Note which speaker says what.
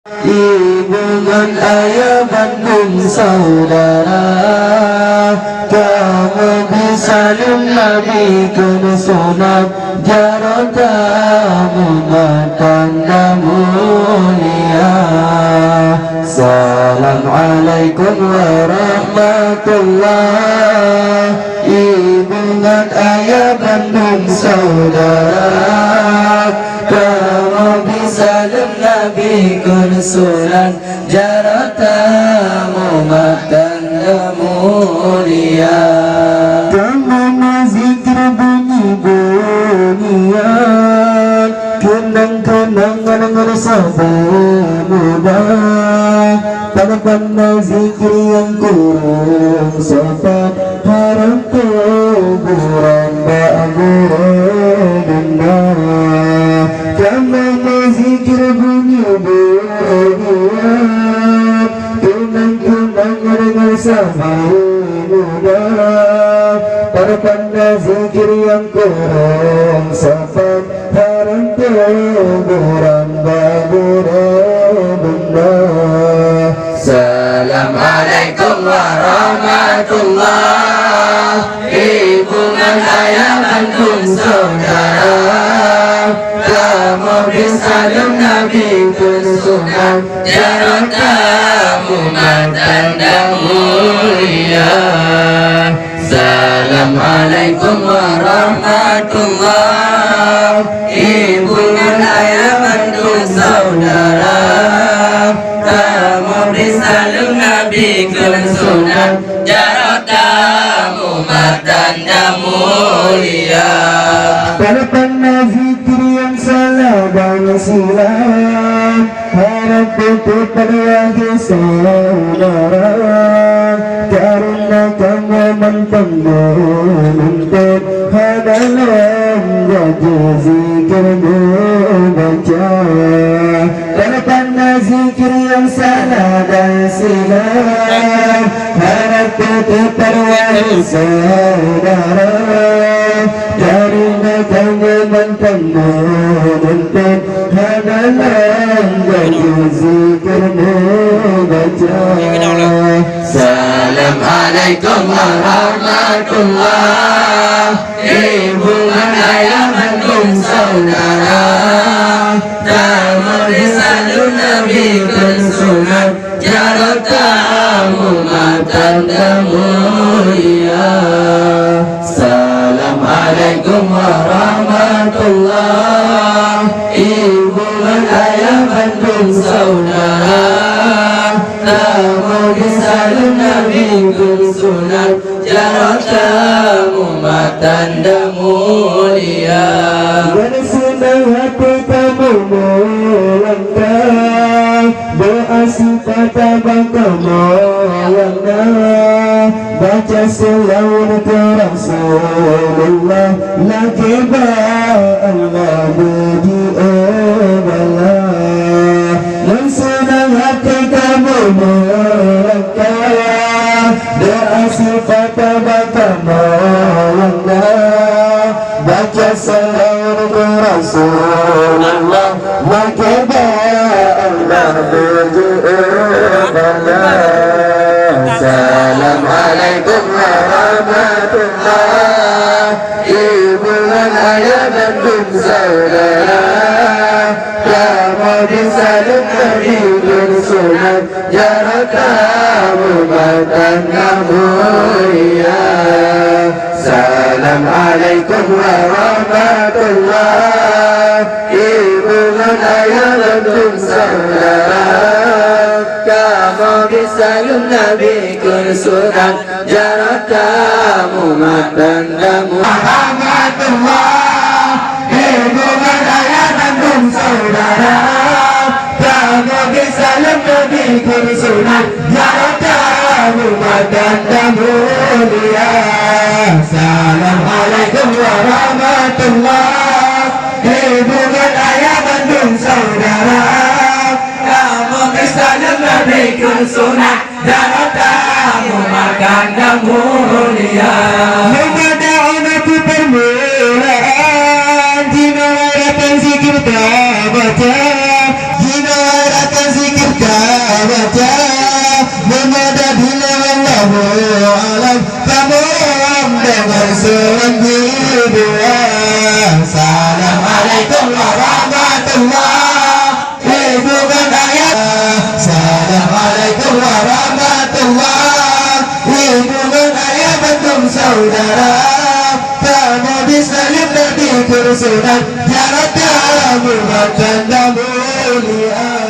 Speaker 1: Ibu dan ayah Bandung saudara, kamu disalim Nabi kena sunat jarotamu tanda mulia. Assalamualaikum warahmatullah. Ibu dan ayah Bandung saudara, kamu disalim Nabi kunsulan jaratamu tanda mulia. Kamu zikir bunyi-bunyian, kenang-kenang ngal sabar muda. Pada zikir yang kurang sopan, haram kuburan ba'aburabunna. Kamu zikir bunyi-bunyian, kenang-kenang ngal sabar muda. Pada zikir yang kurang sopan, haram kuburan ba'aburabunna. Assalamualaikum warahmatullah. Ibu dan ayah Bandung saudara, kamu disalim Nabi kunsunan jarotamu tanda mulia. Assalamualaikum warahmatullah. Ibu dan ayah Bandung saudara, kamu disalim Nabi kunsunan jarotamu tanda mulia. Pada zikir yang salah dan silap, harap tutup pada saudara, karena kamu mentang-mentang hadalam wajah zikirmu baca. Pada zikir yang salah dan silap, harap tutup pada saudara, karena kamu mentang-mentang hadalam wajah zikirmu baca. Assalamualaikum warahmatullah. Ibu dan ayah Bandung saudara, kamu disalim Nabi kunsunan jarotamu tanda mulia. Assalamualaikum warahmatullah. Ibu dan ayah Bandung saudara, kamu disalim Nabi kunsunan jarotamu tanda mulia. Dengan senang hati kamu melangkah, doa sifat kamu melangkah, baca selawat ke Rasulullah, lagi Allah berdi'abalah. Dengan senang hati kamu melangkah, doa sifat kamu melangkah, baca selawat ke Rasulullah, lagi Allah berdi'abalah. Assalamualaikum warahmatullah. Ibu dan ayah Bandung saudara, kamu disalim Nabi kunsunan jarotamu tanda mulia. Assalamualaikum warahmatullah. Ibu dan ayah Bandung saudara, kamu disalim Nabi kunsunan jarotamu tanda mulia. Ibu dan ayah Bandung saudara, kamu disalim Nabi kunsunan jarotamu tanda mulia. Assalamualaikum warahmatullah. Ibu dan ayah Bandung saudara, kamu disalim Nabi kunsunan jarotamu tanda mulia. Kepada anak permulaan, jina datang zikir tak baca, jina datang zikir salim Nabi kursunan tiara tamu dan mulia